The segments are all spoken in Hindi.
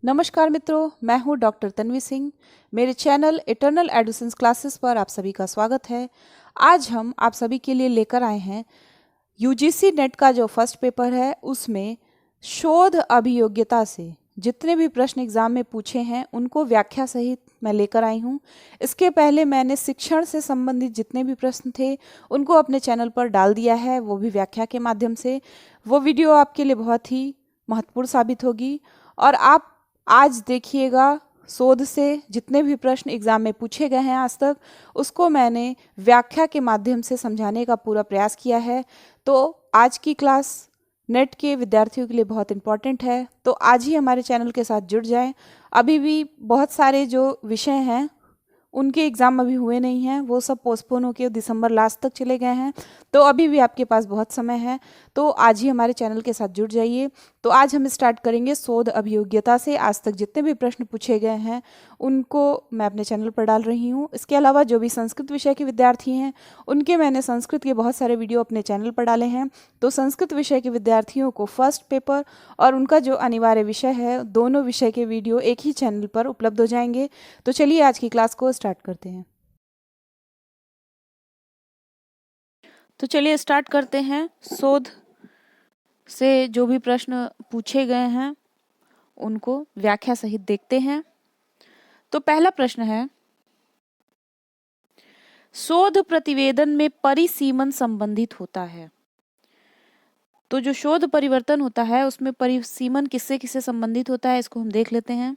नमस्कार मित्रों, मैं हूं डॉक्टर तन्वी सिंह। मेरे चैनल इटर्नल एडुसेंस क्लासेस पर आप सभी का स्वागत है। आज हम आप सभी के लिए लेकर आए हैं यूजीसी नेट का जो फर्स्ट पेपर है उसमें शोध अभियोग्यता से जितने भी प्रश्न एग्जाम में पूछे हैं उनको व्याख्या सहित मैं लेकर आई हूं। इसके पहले मैंने शिक्षण से संबंधित जितने भी प्रश्न थे उनको अपने चैनल पर डाल दिया है, वो भी व्याख्या के माध्यम से। वो वीडियो आपके लिए बहुत ही महत्वपूर्ण साबित होगी। और आप आज देखिएगा, शोध से जितने भी प्रश्न एग्जाम में पूछे गए हैं आज तक उसको मैंने व्याख्या के माध्यम से समझाने का पूरा प्रयास किया है। तो आज की क्लास नेट के विद्यार्थियों के लिए बहुत इंपॉर्टेंट है, तो आज ही हमारे चैनल के साथ जुड़ जाएं। अभी भी बहुत सारे जो विषय हैं उनके एग्ज़ाम अभी हुए नहीं हैं, वो सब पोस्टपोन होकर दिसंबर लास्ट तक चले गए हैं। तो अभी भी आपके पास बहुत समय है, तो आज ही हमारे चैनल के साथ जुड़ जाइए। तो आज हम स्टार्ट करेंगे शोध अभियोग्यता से। आज तक जितने भी प्रश्न पूछे गए हैं उनको मैं अपने चैनल पर डाल रही हूँ। इसके अलावा जो भी संस्कृत विषय के विद्यार्थी हैं उनके मैंने संस्कृत के बहुत सारे वीडियो अपने चैनल पर डाले हैं। तो संस्कृत विषय के विद्यार्थियों को फर्स्ट पेपर और उनका जो अनिवार्य विषय है, दोनों विषय के वीडियो एक ही चैनल पर उपलब्ध हो जाएंगे। तो चलिए आज की क्लास को स्टार्ट करते हैं। तो चलिए स्टार्ट करते हैं। शोध से जो भी प्रश्न पूछे गए हैं उनको व्याख्या सहित देखते हैं। तो पहला प्रश्न है, शोध प्रतिवेदन में परिसीमन संबंधित होता है। तो जो शोध परिवर्तन होता है उसमें परिसीमन किससे किससे संबंधित होता है, इसको हम देख लेते हैं।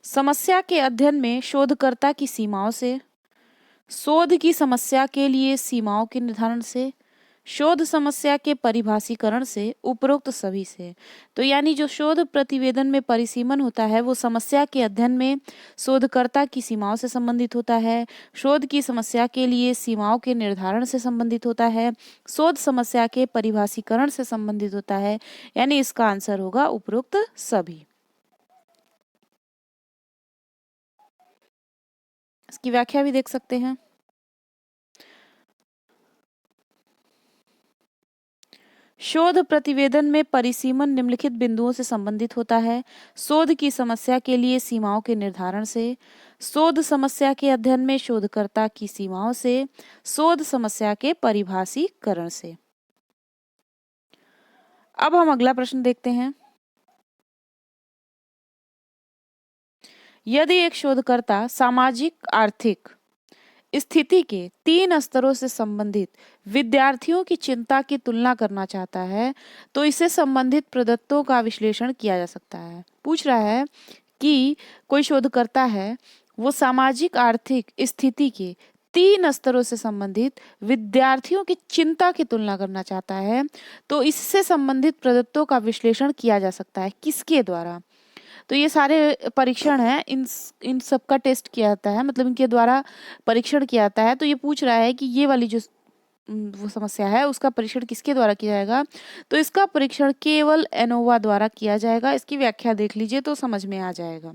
समस्या के अध्ययन में शोधकर्ता की सीमाओं से, शोध की समस्या के लिए सीमाओं के निर्धारण से, शोध समस्या के परिभाषीकरण से, उपरोक्त सभी से। तो यानी जो शोध प्रतिवेदन में परिसीमन होता है वो समस्या के अध्ययन में शोधकर्ता की सीमाओं से संबंधित होता है, शोध की समस्या के लिए सीमाओं के निर्धारण से संबंधित होता है, शोध समस्या के परिभाषीकरण से संबंधित होता है। यानी इसका आंसर होगा उपरोक्त सभी। इसकी व्याख्या भी देख सकते हैं। शोध प्रतिवेदन में परिसीमन निम्नलिखित बिंदुओं से संबंधित होता है। शोध की समस्या के लिए सीमाओं के निर्धारण से, शोध समस्या के अध्ययन में शोधकर्ता की सीमाओं से, शोध समस्या के परिभाषीकरण से। अब हम अगला प्रश्न देखते हैं। यदि एक शोधकर्ता सामाजिक आर्थिक स्थिति के 3 स्तरों से संबंधित विद्यार्थियों की चिंता की तुलना करना चाहता है तो इससे संबंधित प्रदत्तों का विश्लेषण किया जा सकता है। पूछ रहा है कि कोई शोधकर्ता है, वो सामाजिक आर्थिक स्थिति के 3 स्तरों से संबंधित विद्यार्थियों की चिंता की तुलना करना चाहता है, तो इससे संबंधित प्रदत्तों का विश्लेषण किया जा सकता है। किसके द्वारा? तो ये सारे परीक्षण हैं, इन सब का टेस्ट किया जाता है, मतलब इनके द्वारा परीक्षण किया जाता है। तो ये पूछ रहा है कि ये वाली जो वो समस्या है उसका परीक्षण किसके द्वारा किया जाएगा। तो इसका परीक्षण केवल एनोवा द्वारा किया जाएगा। इसकी व्याख्या देख लीजिए तो समझ में आ जाएगा।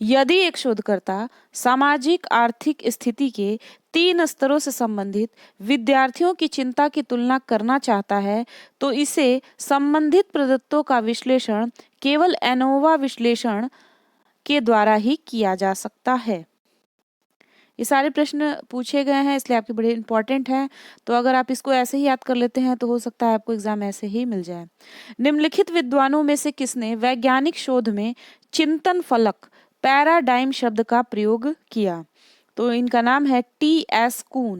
यदि एक शोधकर्ता सामाजिक आर्थिक स्थिति के 3 स्तरों से संबंधित विद्यार्थियों की चिंता की तुलना करना चाहता है तो इसे संबंधित प्रदत्तों का विश्लेषण केवल एनोवा विश्लेषण के द्वारा ही किया जा सकता है। ये सारे प्रश्न पूछे गए हैं इसलिए आपके बड़े इंपॉर्टेंट हैं। तो अगर आप इसको ऐसे ही याद कर लेते हैं तो हो सकता है आपको एग्जाम ऐसे ही मिल जाए। निम्नलिखित विद्वानों में से किसने वैज्ञानिक शोध में चिंतन फलक पैराडाइम शब्द का प्रयोग किया? तो इनका नाम है टी.एस. कून।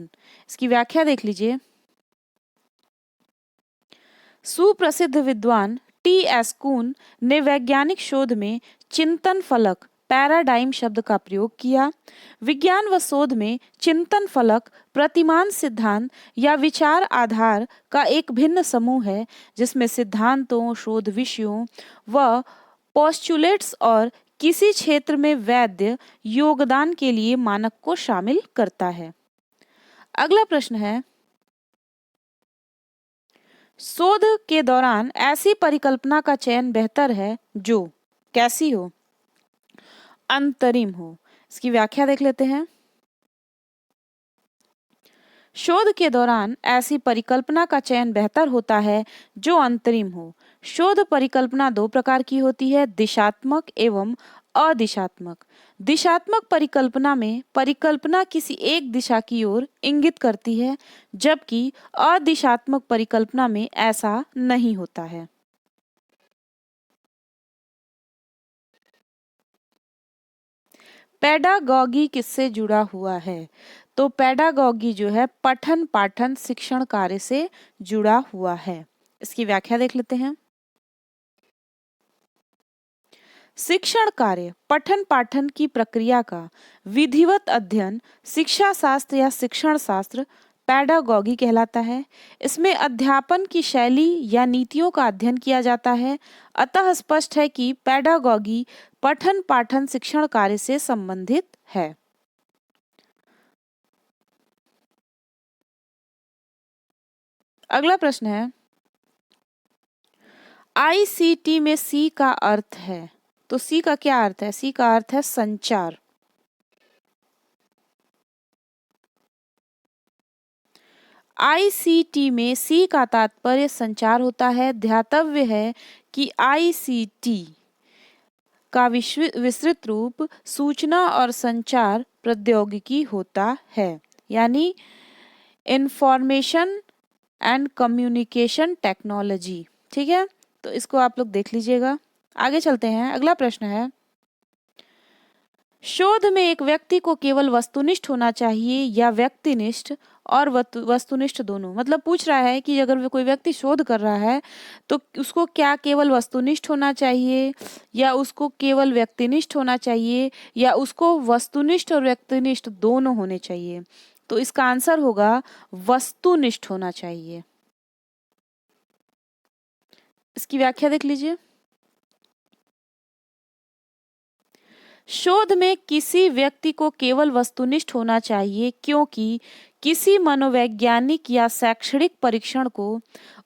इसकी व्याख्या देख लीजिए। सुप्रसिद्ध विद्वान टी.एस. कून ने वैज्ञानिक शोध में चिंतन फलक पैराडाइम शब्द का प्रयोग किया। विज्ञान व शोध में चिंतन फलक प्रतिमान सिद्धांत या विचार आधार का एक भिन्न समूह है जिसमें सिद्धांतों, शोध विषयों व पोस्टुलेट्स और किसी क्षेत्र में वैध योगदान के लिए मानक को शामिल करता है। अगला प्रश्न है, शोध के दौरान ऐसी परिकल्पना का चयन बेहतर है जो कैसी हो? अंतरिम हो। इसकी व्याख्या देख लेते हैं। शोध के दौरान ऐसी परिकल्पना का चयन बेहतर होता है जो अंतरिम हो। शोध परिकल्पना दो प्रकार की होती है, दिशात्मक एवं अदिशात्मक। दिशात्मक परिकल्पना में परिकल्पना किसी एक दिशा की ओर इंगित करती है, जबकि अदिशात्मक परिकल्पना में ऐसा नहीं होता है। पेडागॉगी किससे जुड़ा हुआ है? तो पेडागॉगी जो है पठन पाठन शिक्षण कार्य से जुड़ा हुआ है। इसकी व्याख्या देख लेते हैं। शिक्षण कार्य पठन पाठन की प्रक्रिया का विधिवत अध्ययन शिक्षा शास्त्र या शिक्षण शास्त्र पेडागॉगी कहलाता है। इसमें अध्यापन की शैली या नीतियों का अध्ययन किया जाता है। अतः स्पष्ट है कि पेडागॉगी पठन पाठन शिक्षण कार्य से संबंधित है। अगला प्रश्न है, आईसीटी में सी का अर्थ है, तो सी का क्या अर्थ है? सी का अर्थ है संचार। आईसीटी में सी का तात्पर्य संचार होता है। ध्यातव्य है कि आईसीटी का विस्तृत रूप सूचना और संचार प्रौद्योगिकी होता है, यानी इंफॉर्मेशन एंड कम्युनिकेशन टेक्नोलॉजी। ठीक है, तो इसको आप लोग देख लीजिएगा। आगे चलते हैं। अगला प्रश्न है, शोध में एक व्यक्ति को केवल वस्तुनिष्ठ होना चाहिए या व्यक्तिनिष्ठ और वस्तुनिष्ठ दोनों? मतलब पूछ रहा है कि अगर कोई व्यक्ति शोध कर रहा है तो उसको क्या केवल वस्तुनिष्ठ होना चाहिए या उसको केवल व्यक्तिनिष्ठ होना चाहिए या उसको वस्तुनिष्ठ और व्यक्तिनिष्ठ दोनों होने चाहिए? तो इसका आंसर होगा वस्तुनिष्ठ होना चाहिए। इसकी व्याख्या देख लीजिए। शोध में किसी व्यक्ति को केवल वस्तुनिष्ठ होना चाहिए क्योंकि किसी मनोवैज्ञानिक या शैक्षणिक परीक्षण को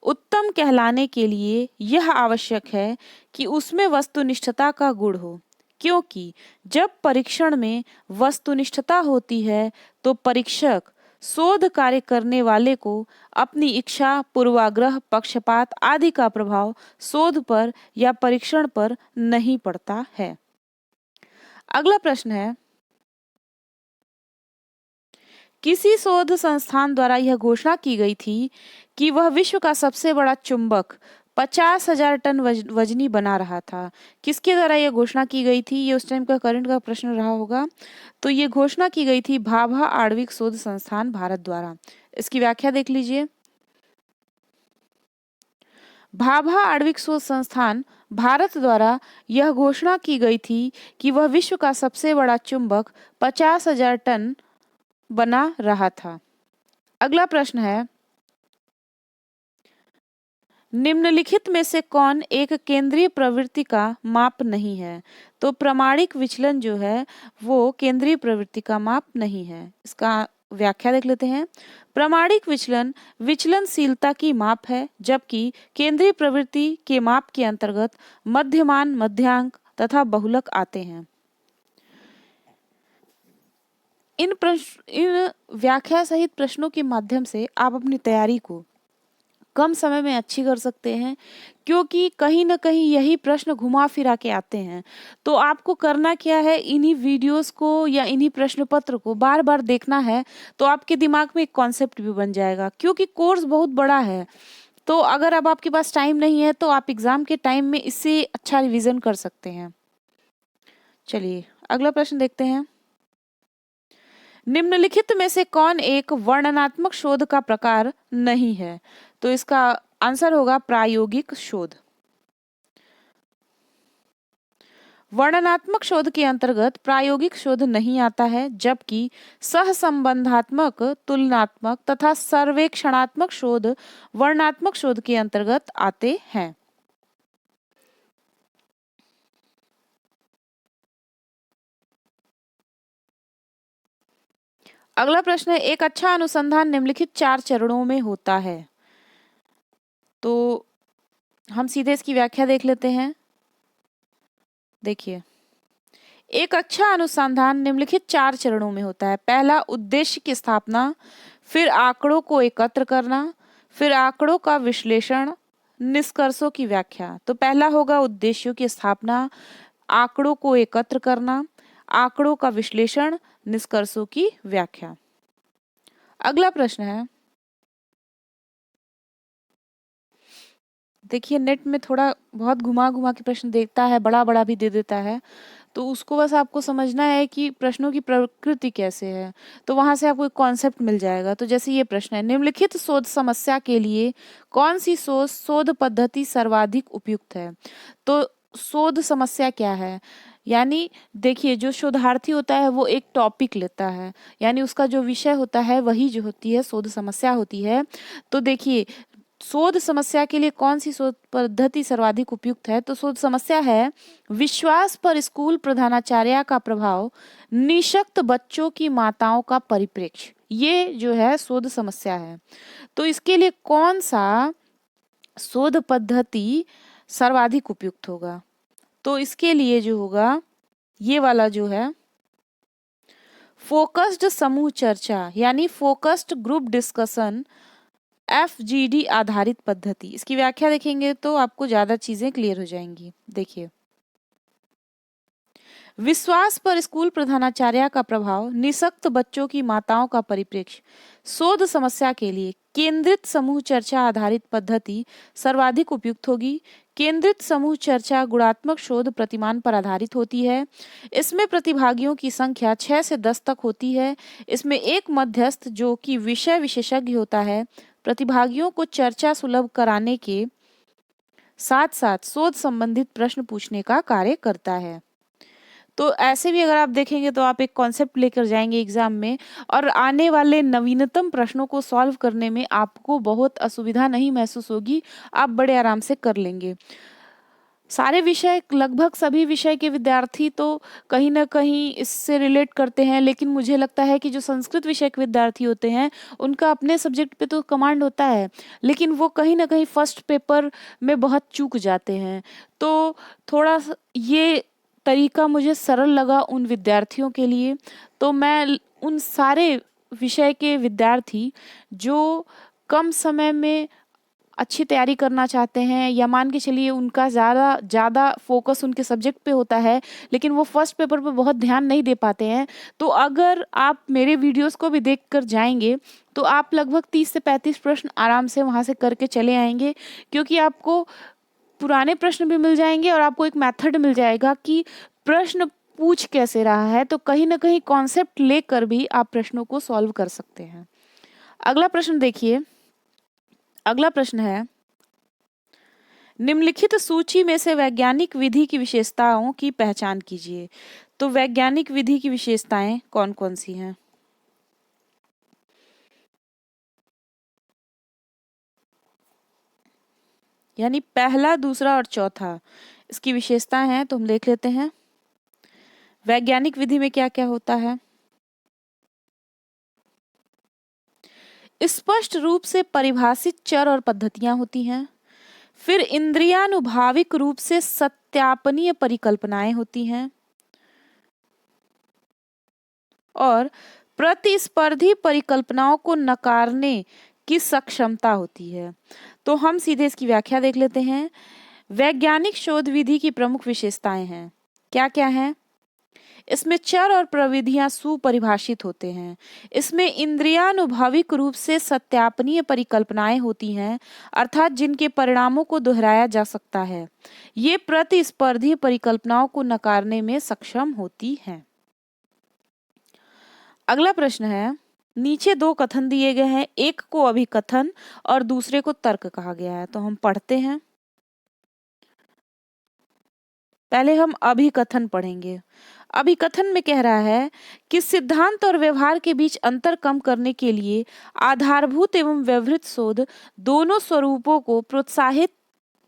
उत्तम कहलाने के लिए यह आवश्यक है कि उसमें वस्तुनिष्ठता का गुण हो। क्योंकि जब परीक्षण में वस्तुनिष्ठता होती है तो परीक्षक शोध कार्य करने वाले को अपनी इच्छा, पूर्वाग्रह, पक्षपात आदि का प्रभाव शोध पर या परीक्षण पर नहीं पड़ता है। अगला प्रश्न है, किसी शोध संस्थान द्वारा यह घोषणा की गई थी कि वह विश्व का सबसे बड़ा चुंबक 50,000 टन वजनी बना रहा था। किसके द्वारा यह घोषणा की गई थी? ये उस टाइम का करंट का प्रश्न रहा होगा। तो ये घोषणा की गई थी भाभा आणविक शोध संस्थान भारत द्वारा। इसकी व्याख्या देख लीजिए। भाभा आणविक शोध संस्थान भारत द्वारा यह घोषणा की गई थी कि वह विश्व का सबसे बड़ा चुंबक 50,000 टन बना रहा था। अगला प्रश्न है, निम्नलिखित में से कौन एक केंद्रीय प्रवृत्ति का माप नहीं है? तो प्रामाणिक विचलन जो है वो केंद्रीय प्रवृत्ति का माप नहीं है। इसका व्याख्या देख लेते हैं। प्रामाणिक विचलन विचलनशीलता की माप है, जबकि केंद्रीय प्रवृत्ति के माप के अंतर्गत मध्यमान, मध्यांक तथा बहुलक आते हैं। इन व्याख्या सहित प्रश्नों के माध्यम से आप अपनी तैयारी को कम समय में अच्छी कर सकते हैं, क्योंकि कहीं ना कहीं यही प्रश्न घुमा फिरा के आते हैं। तो आपको करना क्या है, इन्हीं वीडियोस को या इन्हीं प्रश्न पत्र को बार बार देखना है, तो आपके दिमाग में एक कॉन्सेप्ट भी बन जाएगा। क्योंकि कोर्स बहुत बड़ा है, तो अगर अब आपके पास टाइम नहीं है तो आप एग्जाम के टाइम में इससे अच्छा रिवीजन कर सकते हैं। चलिए अगला प्रश्न देखते हैं। निम्नलिखित में से कौन एक वर्णनात्मक शोध का प्रकार नहीं है? तो इसका आंसर होगा प्रायोगिक शोध। वर्णनात्मक शोध के अंतर्गत प्रायोगिक शोध नहीं आता है, जबकि सहसंबंधात्मक, तुलनात्मक तथा सर्वेक्षणात्मक शोध वर्णनात्मक शोध के अंतर्गत आते हैं। अगला प्रश्न है, एक अच्छा अनुसंधान निम्नलिखित 4 चरणों में होता है। तो हम सीधे इसकी व्याख्या देख लेते हैं। देखिए, एक अच्छा अनुसंधान निम्नलिखित 4 चरणों में होता है। पहला, उद्देश्य की स्थापना, फिर आंकड़ों को एकत्र करना, फिर आंकड़ों का विश्लेषण, निष्कर्षों की व्याख्या। तो पहला होगा उद्देश्यों की स्थापना, आंकड़ों को एकत्र करना, आंकड़ों का विश्लेषण, निष्कर्षों की व्याख्या। अगला प्रश्न है, देखिए नेट में थोड़ा बहुत घुमा घुमा के प्रश्न देता है, बड़ा बड़ा भी दे देता है, तो उसको बस आपको समझना है कि प्रश्नों की प्रकृति कैसे है, तो वहां से आपको एक कॉन्सेप्ट मिल जाएगा। तो जैसे ये प्रश्न है, निम्नलिखित शोध समस्या के लिए कौन सी शोध पद्धति सर्वाधिक उपयुक्त है। तो शोध समस्या क्या है, यानी देखिए जो शोधार्थी होता है वो एक टॉपिक लेता है, यानी उसका जो विषय होता है वही जो होती है शोध समस्या होती है। तो देखिए शोध समस्या के लिए कौन सी शोध पद्धति सर्वाधिक उपयुक्त है, तो शोध समस्या है विश्वास पर स्कूल प्रधानाचार्य का प्रभाव, निःशक्त बच्चों की माताओं का परिप्रेक्ष्य, ये जो है शोध समस्या है। तो इसके लिए कौन सा शोध पद्धति सर्वाधिक उपयुक्त होगा, तो इसके लिए जो होगा ये वाला जो है फोकस्ड समूह चर्चा, यानी फोकस्ड ग्रुप डिस्कशन, FGD आधारित पद्धति। इसकी व्याख्या देखेंगे तो आपको ज्यादा चीजें क्लियर हो जाएंगी। देखिए, विश्वास पर स्कूल प्रधानाचार्य का प्रभाव, निःशक्त बच्चों की माताओं का परिप्रेक्ष्य, शोध समस्या के लिए केंद्रित समूह चर्चा आधारित पद्धति सर्वाधिक उपयुक्त होगी। केंद्रित समूह चर्चा गुणात्मक शोध प्रतिमान पर आधारित होती है। इसमें प्रतिभागियों की संख्या 6 से 10 तक होती है। इसमें एक मध्यस्थ जो कि विषय विशेषज्ञ होता है, प्रतिभागियों को चर्चा सुलभ कराने के साथ साथ शोध संबंधित प्रश्न पूछने का कार्य करता है। तो ऐसे भी अगर आप देखेंगे तो आप एक कॉन्सेप्ट लेकर जाएंगे एग्जाम में, और आने वाले नवीनतम प्रश्नों को सॉल्व करने में आपको बहुत असुविधा नहीं महसूस होगी, आप बड़े आराम से कर लेंगे। सारे विषय, लगभग सभी विषय के विद्यार्थी तो कहीं ना कहीं इससे रिलेट करते हैं, लेकिन मुझे लगता है कि जो संस्कृत विषय के विद्यार्थी होते हैं उनका अपने सब्जेक्ट पे तो कमांड होता है, लेकिन वो कहीं ना कहीं फर्स्ट पेपर में बहुत चूक जाते हैं। तो ये तरीका मुझे सरल लगा उन विद्यार्थियों के लिए। तो मैं उन सारे विषय के विद्यार्थी जो कम समय में अच्छी तैयारी करना चाहते हैं, या मान के चलिए उनका ज़्यादा ज़्यादा फोकस उनके सब्जेक्ट पे होता है लेकिन वो फर्स्ट पेपर पे बहुत ध्यान नहीं दे पाते हैं, तो अगर आप मेरे वीडियोस को भी देख कर जाएंगे तो आप लगभग 30 से 35 प्रश्न आराम से वहाँ से करके चले आएंगे, क्योंकि आपको पुराने प्रश्न भी मिल जाएंगे और आपको एक मेथड मिल जाएगा कि प्रश्न पूछ कैसे रहा है। तो कहीं ना कहीं कॉन्सेप्ट लेकर भी आप प्रश्नों को सॉल्व कर सकते हैं। अगला प्रश्न देखिए, अगला प्रश्न है, निम्नलिखित सूची में से वैज्ञानिक विधि की विशेषताओं की पहचान कीजिए। तो वैज्ञानिक विधि की विशेषताएं कौन कौन सी हैं? यानी पहला, दूसरा और चौथा, इसकी विशेषता है, तो हम देख लेते हैं वैज्ञानिक विधि में क्या क्या होता है। स्पष्ट रूप से परिभाषित चर और पद्धतियां होती हैं। फिर इंद्रियानुभाविक रूप से सत्यापनीय परिकल्पनाएं होती हैं, और प्रतिस्पर्धी परिकल्पनाओं को नकारने की सक्षमता होती है। तो हम सीधे इसकी व्याख्या देख लेते हैं। वैज्ञानिक शोध विधि की प्रमुख विशेषताएं हैं, क्या क्या है? इसमें चर और प्रविधियां सुपरिभाषित होते हैं। इसमें इंद्रियानुभाविक रूप से सत्यापनीय परिकल्पनाएं होती हैं, अर्थात जिनके परिणामों को दोहराया जा सकता है। ये प्रतिस्पर्धी परिकल्पनाओं को नकारने में सक्षम होती हैं। अगला प्रश्न है, नीचे दो कथन दिए गए हैं, एक को अभिकथन और दूसरे को तर्क कहा गया है। तो हम पढ़ते हैं, पहले हम अभिकथन पढ़ेंगे। अभिकथन में कह रहा है कि सिद्धांत और व्यवहार के बीच अंतर कम करने के लिए आधारभूत एवं व्यवहारिक शोध दोनों स्वरूपों को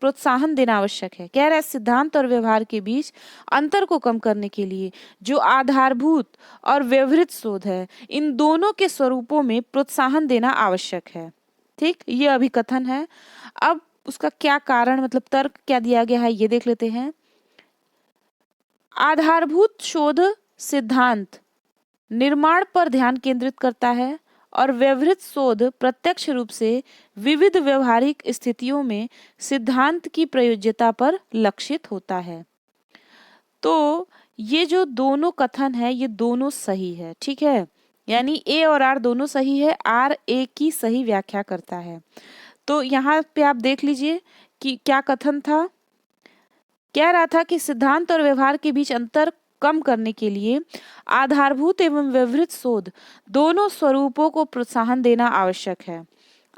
प्रोत्साहन देना आवश्यक है। कह रहा है सिद्धांत और व्यवहार के बीच अंतर को कम करने के लिए जो आधारभूत और व्यवहारिक शोध है, इन दोनों के स्वरूपों में प्रोत्साहन देना आवश्यक है। ठीक, ये अभिकथन है। अब उसका क्या कारण, मतलब तर्क क्या दिया गया है, ये देख लेते हैं। आधारभूत शोध सिद्धांत निर्माण पर ध्यान केंद्रित करता है और व्यवहित शोध प्रत्यक्ष रूप से विविध व्यवहारिक स्थितियों में सिद्धांत की प्रयोज्यता पर लक्षित होता है। तो ये जो दोनों कथन है ये दोनों सही है, ठीक है, यानी ए और आर दोनों सही है, आर ए की सही व्याख्या करता है। तो यहाँ पे आप देख लीजिए कि क्या कथन था। कह रहा था कि सिद्धांत और व्यवहार के बीच अंतर कम करने के लिए आधारभूत एवं व्यवहित शोध दोनों स्वरूपों को प्रोत्साहन देना आवश्यक है।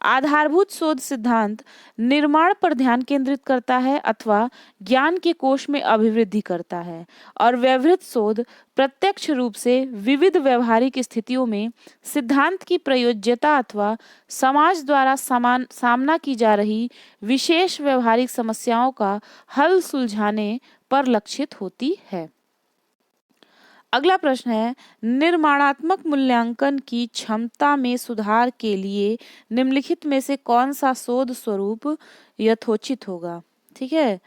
आधारभूत शोध सिद्धांत निर्माण पर ध्यान केंद्रित करता है अथवा ज्ञान के कोश में अभिवृद्धि करता है, और व्यवहित शोध प्रत्यक्ष रूप से विविध व्यवहारिक स्थितियों में सिद्धांत की प्रयोज्यता अथवा समाज द्वारा सामना की जा रही विशेष व्यवहारिक समस्याओं का हल सुलझाने पर लक्षित होती है। अगला प्रश्न है, निर्माणात्मक मूल्यांकन की क्षमता में सुधार के लिए निम्नलिखित में से कौन सा शोध स्वरूप यथोचित होगा। ठीक है,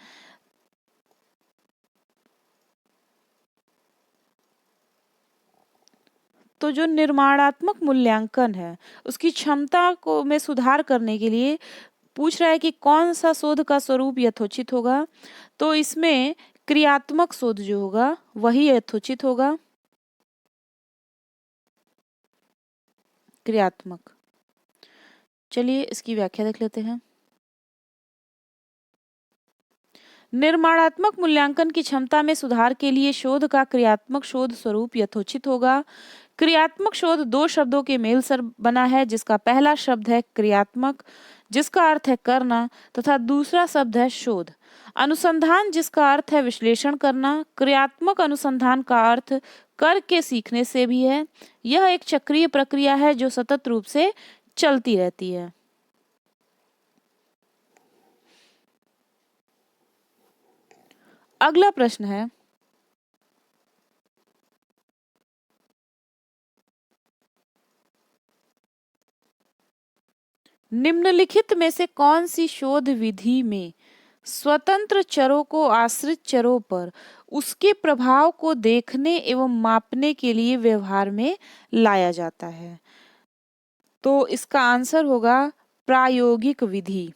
तो जो निर्माणात्मक मूल्यांकन है उसकी क्षमता को में सुधार करने के लिए पूछ रहा है कि कौन सा शोध का स्वरूप यथोचित होगा। तो इसमें क्रियात्मक शोध जो होगा वही यथोचित होगा। क्रियात्मक, चलिए इसकी व्याख्या देख लेते हैं। निर्माणात्मक मूल्यांकन की क्षमता में सुधार के लिए शोध का क्रियात्मक शोध स्वरूप यथोचित होगा। क्रियात्मक शोध दो शब्दों के मेल से बना है, जिसका पहला शब्द है क्रियात्मक जिसका अर्थ है करना तथा दूसरा शब्द है शोध। अनुसंधान जिसका अर्थ है विश्लेषण करना। क्रियात्मक अनुसंधान का अर्थ करके सीखने से भी है। यह एक चक्रीय प्रक्रिया है जो सतत रूप से चलती रहती है। अगला प्रश्न है, निम्नलिखित में से कौन सी शोध विधि में स्वतंत्र चरों को आश्रित चरों पर उसके प्रभाव को देखने एवं मापने के लिए व्यवहार में लाया जाता है। तो इसका आंसर होगा प्रायोगिक विधि।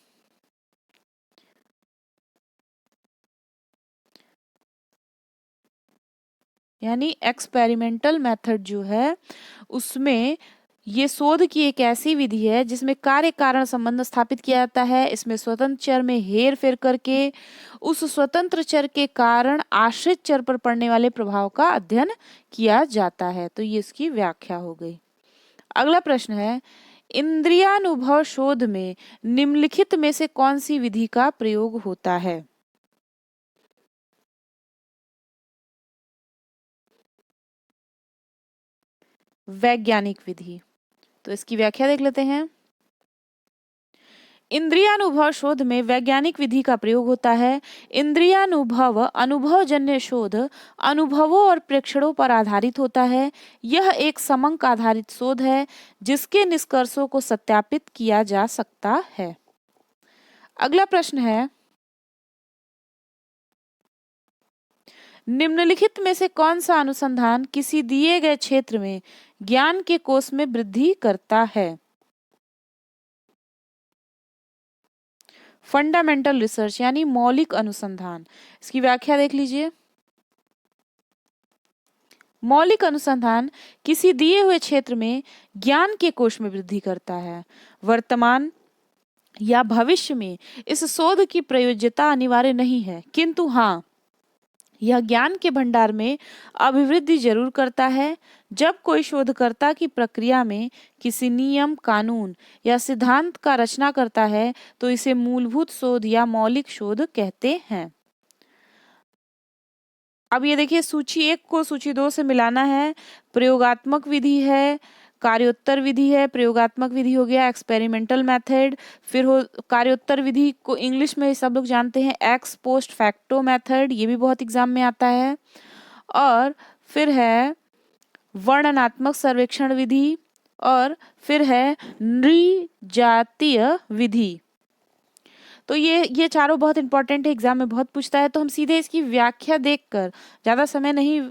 यानी एक्सपेरिमेंटल मेथड जो है उसमें ये शोध की एक ऐसी विधि है जिसमें कार्य कारण संबंध स्थापित किया जाता है। इसमें स्वतंत्र चर में हेर फेर करके उस स्वतंत्र चर के कारण आश्रित चर पर पड़ने वाले प्रभाव का अध्ययन किया जाता है। तो ये इसकी व्याख्या हो गई। अगला प्रश्न है, इंद्रियानुभव शोध में निम्नलिखित में से कौन सी विधि का प्रयोग होता है। वैज्ञानिक विधि। तो इसकी व्याख्या देख लेते हैं। इंद्रियानुभव शोध में वैज्ञानिक विधि का प्रयोग होता है। इंद्रियानुभव अनुभवजन्य शोध अनुभवों और प्रेक्षणों पर आधारित होता है। यह एक समंक आधारित शोध है जिसके निष्कर्षों को सत्यापित किया जा सकता है। अगला प्रश्न है, निम्नलिखित में से कौन सा अनुसंधान किसी दिए गए क्षेत्र में ज्ञान के कोश में वृद्धि करता है। फंडामेंटल रिसर्च यानी मौलिक अनुसंधान। इसकी व्याख्या देख लीजिए। मौलिक अनुसंधान किसी दिए हुए क्षेत्र में ज्ञान के कोश में वृद्धि करता है। वर्तमान या भविष्य में इस शोध की प्रयोज्यता अनिवार्य नहीं है, किंतु हाँ यह ज्ञान के भंडार में अभिवृद्धि जरूर करता है। जब कोई शोधकर्ता की प्रक्रिया में किसी नियम, कानून या सिद्धांत का रचना करता है तो इसे मूलभूत शोध या मौलिक शोध कहते हैं। अब ये देखिए, सूची 1 को सूची 2 से मिलाना है। प्रयोगात्मक विधि है, कार्योत्तर विधि है। प्रयोगात्मक विधि हो गया एक्सपेरिमेंटल मेथड, फिर हो कार्योत्तर विधि को इंग्लिश में सब लोग जानते हैं एक्स पोस्ट फैक्टो मेथड, ये भी बहुत एग्जाम में आता है। और फिर है वर्णनात्मक सर्वेक्षण विधि, और फिर है नृजातीय विधि। तो ये चारों बहुत इंपॉर्टेंट है, एग्जाम में बहुत पूछता है। तो हम सीधे इसकी व्याख्या देखकर, ज्यादा समय नहीं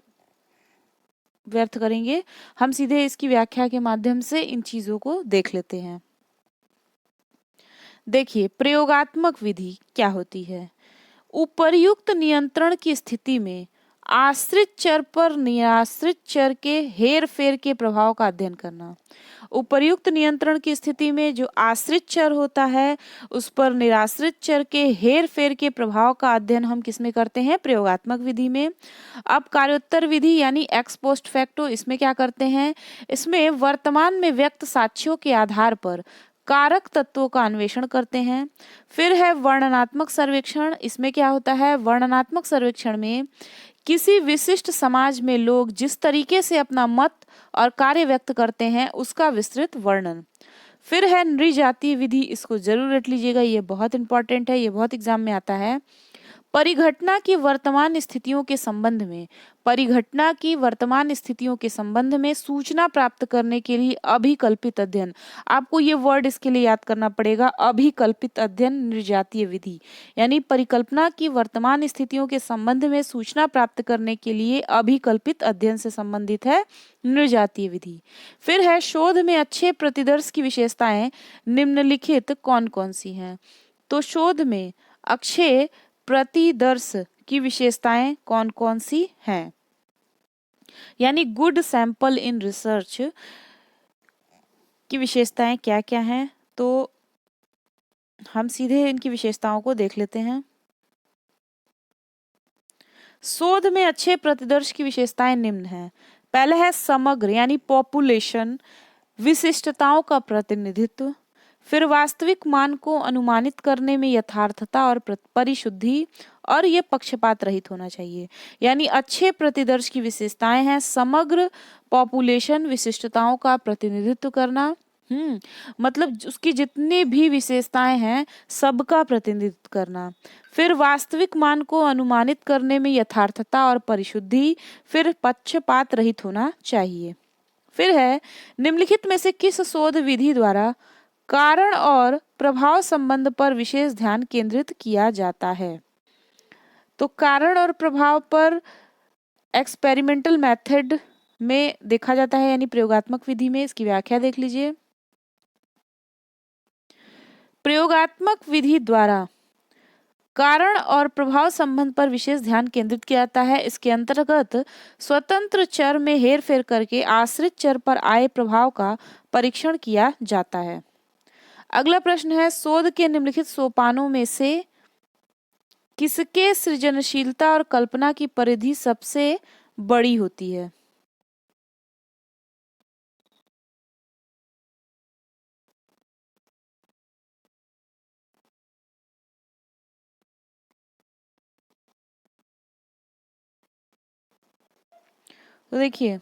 व्यर्थ करेंगे, हम सीधे इसकी व्याख्या के माध्यम से इन चीजों को देख लेते हैं। देखिए, प्रयोगात्मक विधि क्या होती है। उपर्युक्त नियंत्रण की स्थिति में आश्रित चर पर निराश्रित चर के हेर फेर के प्रभाव का अध्ययन करना। उपर्युक्त नियंत्रण की स्थिति में जो आश्रित चर होता है उस पर निराश्रित चर के हेर फेर के प्रभाव का अध्ययन हम किसमें करते हैं, प्रयोगात्मक विधि में। अब कार्योत्तर विधि यानी एक्स पोस्ट फैक्टो, इसमें क्या करते हैं, इसमें वर्तमान में व्यक्त साक्ष्यों के आधार पर कारक तत्वों का अन्वेषण करते हैं। फिर है वर्णनात्मक सर्वेक्षण, इसमें क्या होता है, वर्णनात्मक सर्वेक्षण में किसी विशिष्ट समाज में लोग जिस तरीके से अपना मत और कार्य व्यक्त करते हैं उसका विस्तृत वर्णन। फिर है नृजातीय विधि, इसको जरूर रट लीजिएगा, ये बहुत इंपॉर्टेंट है, ये बहुत एग्जाम में आता है। परिघटना की वर्तमान स्थितियों के संबंध में, परिघटना की वर्तमान स्थितियों के संबंध में सूचना प्राप्त करने के लिए अभिकल्पित अध्ययन। आपको ये वर्ड इसके लिए याद करना पड़ेगा, अभिकल्पित अध्ययन निर्जातीय विधि, यानी परिकल्पना की वर्तमान स्थितियों के संबंध में सूचना प्राप्त करने के लिए अभिकल्पित अध्ययन से संबंधित है निर्जातीय विधि। फिर है शोध में अच्छे प्रतिदर्श की विशेषताएं निम्नलिखित कौन कौन सी हैं। तो शोध में अच्छे प्रतिदर्श की विशेषताएं कौन कौन सी हैं, यानी गुड सैंपल इन रिसर्च की विशेषताएं क्या क्या हैं। तो हम सीधे इनकी विशेषताओं को देख लेते हैं। शोध में अच्छे प्रतिदर्श की विशेषताएं निम्न हैं। पहला है समग्र यानी पॉपुलेशन विशिष्टताओं का प्रतिनिधित्व। फिर वास्तविक मान को अनुमानित करने में यथार्थता और परिशुद्धि, और ये पक्षपात रहित होना चाहिए। यानी अच्छे प्रतिदर्श की विशेषताएं हैं समग्र पॉपुलेशन विशिष्टताओं का प्रतिनिधित्व करना, मतलब उसकी जितनी भी विशेषताएं हैं सबका प्रतिनिधित्व करना। फिर वास्तविक मान को अनुमानित करने में यथार्थता और परिशुद्धि, फिर पक्षपात रहित होना चाहिए। फिर है निम्नलिखित में से किस शोध विधि द्वारा कारण और प्रभाव संबंध पर विशेष ध्यान केंद्रित किया जाता है। तो कारण और प्रभाव पर एक्सपेरिमेंटल मेथड में देखा जाता है, यानी प्रयोगात्मक विधि में। इसकी व्याख्या देख लीजिए। प्रयोगात्मक विधि द्वारा कारण और प्रभाव संबंध पर विशेष ध्यान केंद्रित किया जाता है। इसके अंतर्गत स्वतंत्र चर में हेरफेर करके आश्रित चर पर आए प्रभाव का परीक्षण किया जाता है। अगला प्रश्न है, शोध के निम्नलिखित सोपानों में से किसके सृजनशीलता और कल्पना की परिधि सबसे बड़ी होती है। तो देखिए,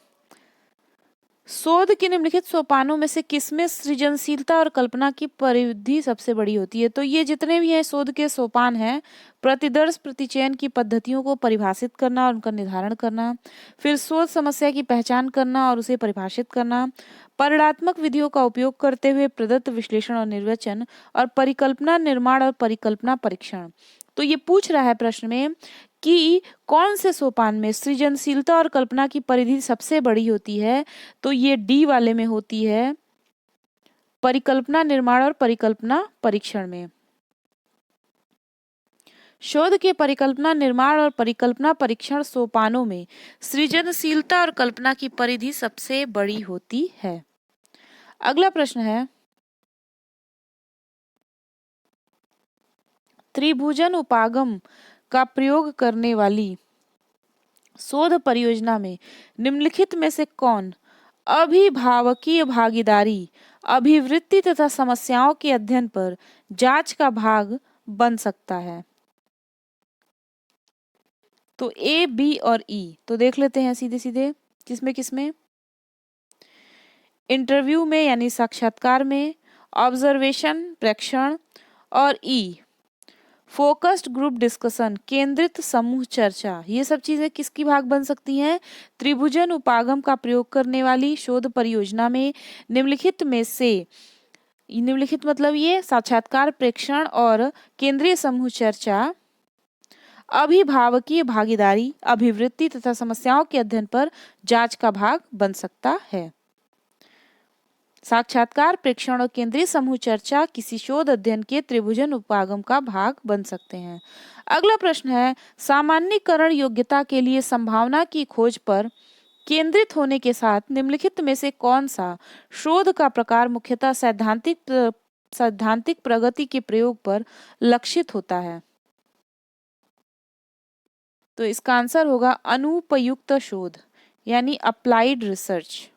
शोध के निम्नलिखित सोपानों में से किसमें सृजनशीलता और कल्पना की परिधि सबसे बड़ी होती है। तो ये जितने भी हैं शोध के सोपान हैं, प्रतिदर्श प्रतिचयन की पद्धतियों को परिभाषित करना और उनका निर्धारण करना, फिर शोध समस्या की पहचान करना और उसे परिभाषित करना, परिणात्मक विधियों का उपयोग करते हुए प्रदत्त विश्लेषण और निर्वचन, और परिकल्पना निर्माण और परिकल्पना परीक्षण। तो ये पूछ रहा है प्रश्न में कि कौन से सोपान में सृजनशीलता और कल्पना की परिधि सबसे बड़ी होती है। तो ये डी वाले में होती है, परिकल्पना निर्माण और परिकल्पना परीक्षण में। शोध के परिकल्पना निर्माण और परिकल्पना परीक्षण सोपानों में सृजनशीलता और कल्पना की परिधि सबसे बड़ी होती है। अगला प्रश्न है, त्रिभुजन उपागम का प्रयोग करने वाली शोध परियोजना में निम्नलिखित में से कौन अभिभावकीय भागीदारी, अभिवृत्ति तथा समस्याओं के अध्ययन पर जांच का भाग बन सकता है। तो ए, बी और ई। तो देख लेते हैं सीधे सीधे किसमें किसमें। इंटरव्यू में यानी साक्षात्कार में, ऑब्जर्वेशन प्रेक्षण, और ई फोकस्ड ग्रुप डिस्कशन केंद्रित समूह चर्चा। ये सब चीजें किसकी भाग बन सकती हैं, त्रिभुजन उपागम का प्रयोग करने वाली शोध परियोजना में निम्नलिखित में से, निम्नलिखित मतलब ये साक्षात्कार प्रेक्षण और केंद्रीय समूह चर्चा अभिभावकीय भागीदारी, अभिवृत्ति तथा समस्याओं के अध्ययन पर जांच का भाग बन सकता है। साक्षात्कार, प्रेक्षण और केंद्रीय समूह चर्चा किसी शोध अध्ययन के त्रिभुजन उपागम का भाग बन सकते हैं। अगला प्रश्न है, सामान्यीकरण योग्यता के लिए संभावना की खोज पर केंद्रित होने के साथ निम्नलिखित में से कौन सा शोध का प्रकार मुख्यतः सैद्धांतिक प्रगति के प्रयोग पर लक्षित होता है? तो इसका आंसर होगा अनुपयुक्त शोध यानी अप्लाइड रिसर्च।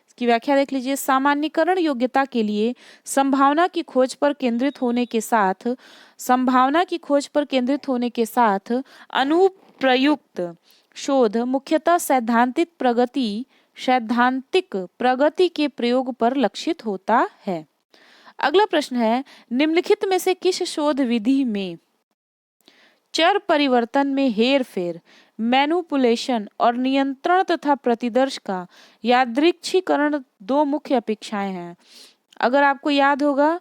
इसकी व्याख्या देख लीजिए। सामान्यीकरण योग्यता के लिए संभावना की खोज पर केंद्रित होने के साथ अनुप्रयुक्त शोध मुख्यतः सैद्धांतिक प्रगति के प्रयोग पर लक्षित होता है। अगला प्रश्न है, निम्नलिखित में से किस शोध विधि में चर परिवर्तन में हेरफेर, मैनिपुलेशन और नियंत्रण तथा प्रतिदर्श का यादृच्छिकरण दो मुख्य अपेक्षाएं हैं? अगर आपको याद होगा,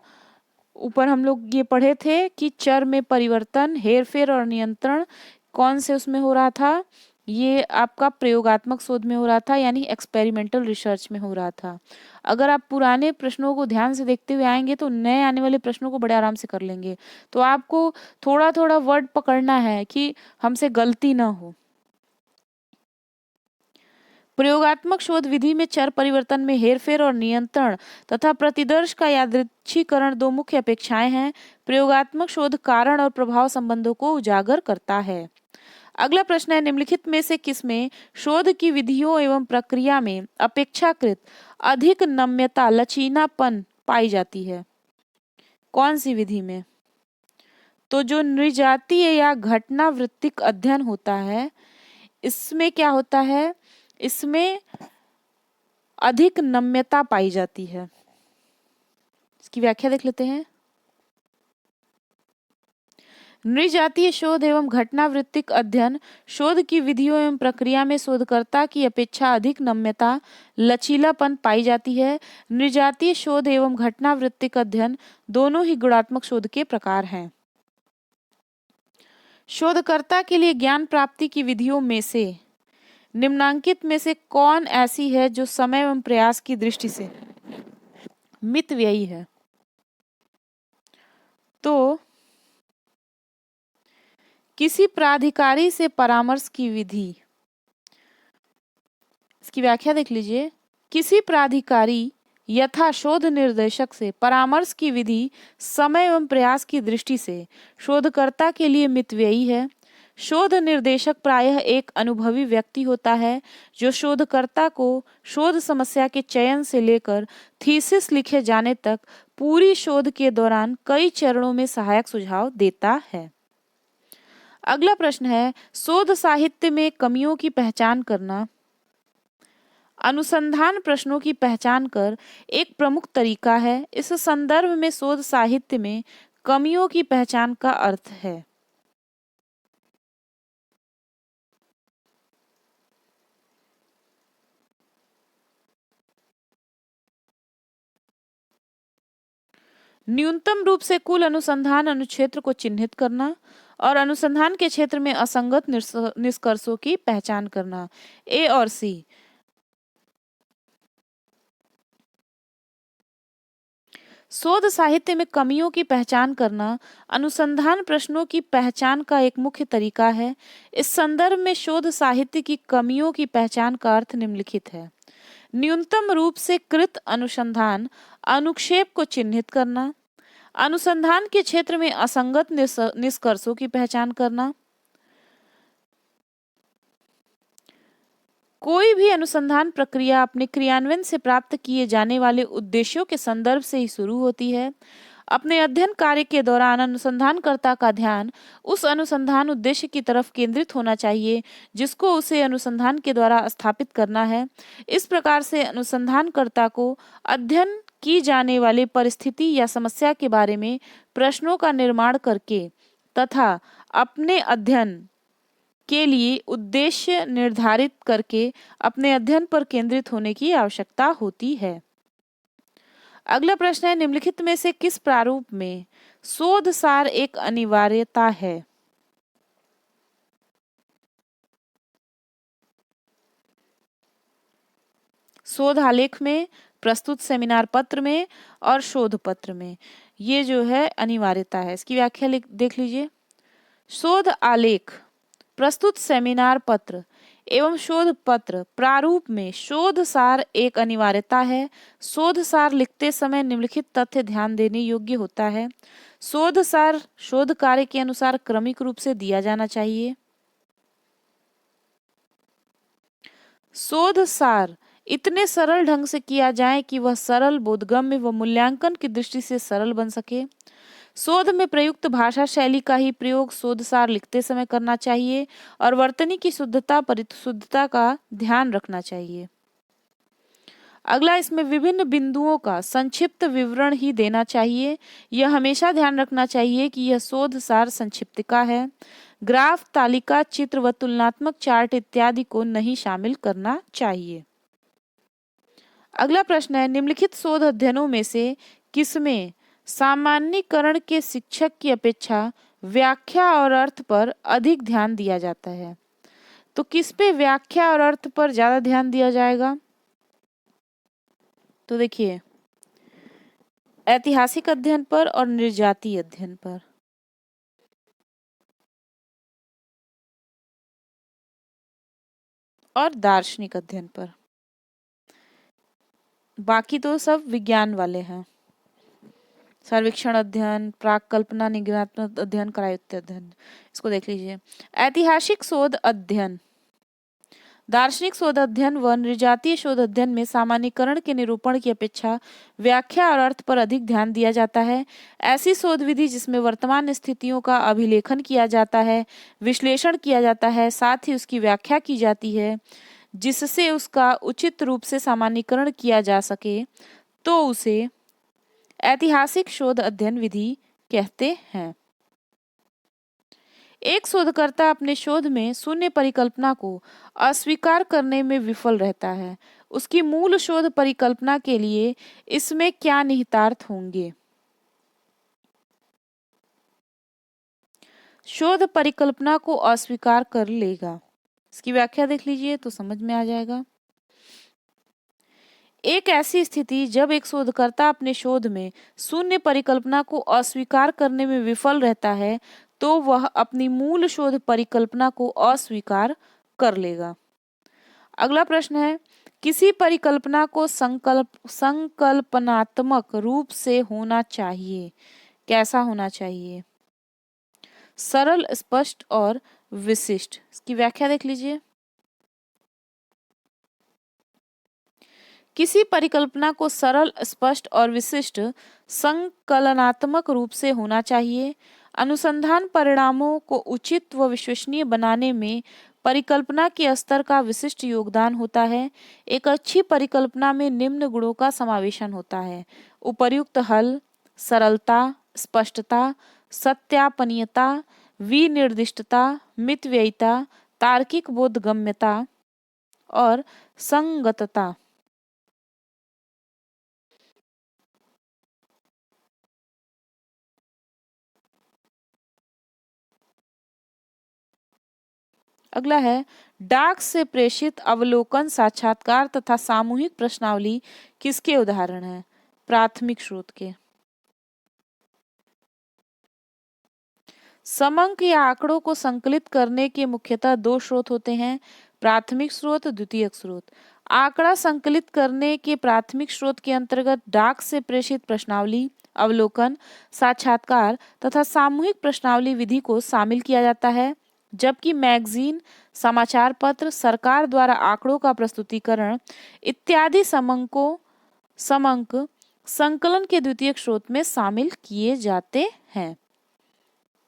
ऊपर हम लोग ये पढ़े थे कि चर में परिवर्तन, हेरफेर और नियंत्रण कौन से उसमें हो रहा था? ये आपका प्रयोगात्मक शोध में हो रहा था, यानी एक्सपेरिमेंटल रिसर्च में हो रहा था। अगर आप पुराने प्रश्नों को ध्यान से देखते हुए आएंगे तो नए आने वाले प्रश्नों को बड़े आराम से कर लेंगे। तो आपको थोड़ा थोड़ा वर्ड पकड़ना है कि हमसे गलती ना हो। प्रयोगात्मक शोध विधि में चर परिवर्तन में हेरफेर और नियंत्रण तथा प्रतिदर्श का यादृच्छिकरण दो मुख्य अपेक्षाएं हैं। प्रयोगात्मक शोध कारण और प्रभाव संबंधों को उजागर करता है। अगला प्रश्न है, निम्नलिखित में से किसमें शोध की विधियों एवं प्रक्रिया में अपेक्षाकृत अधिक नम्यता, लचीलापन पाई जाती है? कौन सी विधि में? तो जो नृजातीय या घटनावृत्तिक अध्ययन होता है, इसमें क्या होता है? इसमें अधिक नम्यता पाई जाती है। इसकी व्याख्या देख लेते हैं। नृजातीय शोध एवं घटनावृत्तिक अध्ययन शोध की विधियों एवं प्रक्रिया में शोधकर्ता की अपेक्षा अधिक नम्यता, लचीलापन पाई जाती है। नृजातीय शोध एवं घटनावृत्तिक अध्ययन दोनों ही गुणात्मक शोध के प्रकार हैं। शोधकर्ता के लिए ज्ञान प्राप्ति की विधियों में से निम्नांकित में से कौन ऐसी है जो समय एवं प्रयास की दृष्टि से मितव्ययी है? तो किसी प्राधिकारी से परामर्श की विधि, इसकी व्याख्या देख लीजिए। किसी प्राधिकारी यथा शोध निर्देशक से परामर्श की विधि समय एवं प्रयास की दृष्टि से शोधकर्ता के लिए मितव्ययी है। शोध निर्देशक प्रायः एक अनुभवी व्यक्ति होता है जो शोधकर्ता को शोध समस्या के चयन से लेकर थीसिस लिखे जाने तक पूरी शोध के दौरान कई चरणों में सहायक सुझाव देता है। अगला प्रश्न है, शोध साहित्य में कमियों की पहचान करना अनुसंधान प्रश्नों की पहचान कर एक प्रमुख तरीका है। इस संदर्भ में शोध साहित्य में कमियों की पहचान का अर्थ है। न्यूनतम रूप से कुल अनुसंधान अनुक्षेत्र को चिन्हित करना और अनुसंधान के क्षेत्र में असंगत निष्कर्षों की पहचान करना। ए और सी। शोध साहित्य में कमियों की पहचान करना अनुसंधान प्रश्नों की पहचान का एक मुख्य तरीका है। इस संदर्भ में शोध साहित्य की कमियों की पहचान का अर्थ निम्नलिखित है। न्यूनतम रूप से कृत अनुसंधान अनुक्षेप को चिन्हित करना, अनुसंधान के क्षेत्र में असंगत निष्कर्षों की पहचान करना। कोई भी अनुसंधान प्रक्रिया अपने क्रियान्वयन से प्राप्त किए जाने वाले उद्देश्यों के संदर्भ से ही शुरू होती है। अपने अध्ययन कार्य के दौरान अनुसंधानकर्ता का ध्यान उस अनुसंधान उद्देश्य की तरफ केंद्रित होना चाहिए जिसको उसे अनुसंधान के द्वारा स्थापित करना है। इस प्रकार से अनुसंधानकर्ता को अध्ययन की जाने वाली परिस्थिति या समस्या के बारे में प्रश्नों का निर्माण करके तथा अपने अध्ययन के लिए उद्देश्य निर्धारित करके अपने अध्ययन पर केंद्रित होने की आवश्यकता होती है। अगला प्रश्न है, निम्नलिखित में से किस प्रारूप में शोध सार एक अनिवार्यता है? शोध आलेख में, प्रस्तुत सेमिनार पत्र में और शोध पत्र में। ये जो है अनिवार्यता है। इसकी व्याख्या देख लीजिए। शोध आलेख, प्रस्तुत सेमिनार पत्र एवं शोध पत्र प्रारूप में शोध सार एक अनिवार्यता है। शोध सार लिखते समय निम्नलिखित तथ्य ध्यान देने योग्य होता है। शोध सार शोध कार्य के अनुसार क्रमिक रूप से दिया जाना चाहिए। शोध सार इतने सरल ढंग से किया जाए कि वह सरल, बोधगम्य व मूल्यांकन की दृष्टि से सरल बन सके। शोध में प्रयुक्त भाषा शैली का ही प्रयोग शोध सार लिखते समय करना चाहिए और वर्तनी की शुद्धता, परिशुद्धता का ध्यान रखना चाहिए। अगला, इसमें विभिन्न बिंदुओं का संक्षिप्त विवरण ही देना चाहिए। यह हमेशा ध्यान रखना चाहिए कि यह शोध सार संक्षिप्तिका है। ग्राफ, तालिका, चित्र व तुलनात्मक चार्ट इत्यादि को नहीं शामिल करना चाहिए। अगला प्रश्न है, निम्नलिखित शोध अध्ययनों में से किसमें सामान्यीकरण के शिक्षक की अपेक्षा व्याख्या और अर्थ पर अधिक ध्यान दिया जाता है? तो किस पे व्याख्या और अर्थ पर ज्यादा ध्यान दिया जाएगा? तो देखिए, ऐतिहासिक अध्ययन पर और नृजातीय अध्ययन पर। और दार्शनिक अध्ययन पर। बाकी तो सब विज्ञान वाले हैं। सर्वेक्षण अध्ययन, प्राक कल्पना, निगमनात्मक अध्ययन, करायुक्त अध्ययन। इसको देख लीजिए। ऐतिहासिक शोध अध्ययन, दार्शनिक शोध अध्ययन व नृजातीय शोध अध्ययन में सामान्यीकरण के निरूपण की अपेक्षा व्याख्या और अर्थ पर अधिक ध्यान दिया जाता है। ऐसी शोध विधि जिसमें वर्तमान स्थितियों का अभिलेखन किया जाता है, विश्लेषण किया जाता है, साथ ही उसकी व्याख्या की जाती है, जिससे उसका उचित रूप से सामान्यीकरण किया जा सके, तो उसे ऐतिहासिक शोध अध्ययन विधि कहते हैं। एक शोधकर्ता अपने शोध में शून्य परिकल्पना को अस्वीकार करने में विफल रहता है। उसकी मूल शोध परिकल्पना के लिए इसमें क्या निहितार्थ होंगे? शोध परिकल्पना को अस्वीकार कर लेगा। इसकी व्याख्या देख लीजिए तो समझ में आ जाएगा। एक ऐसी स्थिति जब एक शोधकर्ता अपने शोध में शून्य परिकल्पना को अस्वीकार करने में विफल रहता है, तो वह अपनी मूल शोध परिकल्पना को अस्वीकार कर लेगा। अगला प्रश्न है, किसी परिकल्पना को संकल्पनात्मक रूप से होना चाहिए। कैसा होना चाहिए? सरल, स्पष्ट और विशिष्ट। इसकी व्याख्या देख लीजिए। किसी परिकल्पना को सरल, स्पष्ट और विशिष्ट संकलनात्मक रूप से होना चाहिए। अनुसंधान परिणामों को उचित व विश्वसनीय बनाने में परिकल्पना के स्तर का विशिष्ट योगदान होता है। एक अच्छी परिकल्पना में निम्न गुणों का समावेशन होता है: उपर्युक्त हल, सरलता, स्पष्टता, सत्यापनीयता, विनिर्दिष्टता, मितव्ययिता, तार्किक बोधगम्यता और संगतता। अगला है, डाक से प्रेषित अवलोकन, साक्षात्कार तथा सामूहिक प्रश्नावली किसके उदाहरण हैं? प्राथमिक स्रोत के। समंक या आंकड़ों को संकलित करने के मुख्यतः दो स्रोत होते हैं: प्राथमिक स्रोत, द्वितीयक स्रोत। आंकड़ा संकलित करने के प्राथमिक स्रोत के अंतर्गत डाक से प्रेषित प्रश्नावली, अवलोकन, साक्षात्कार तथा सामूहिक प्रश्नावली विधि को शामिल किया जाता है, जबकि मैगजीन, समाचार पत्र, सरकार द्वारा आंकड़ों का प्रस्तुतिकरण इत्यादि समंक संकलन के द्वितीयक स्रोत में शामिल किए जाते हैं।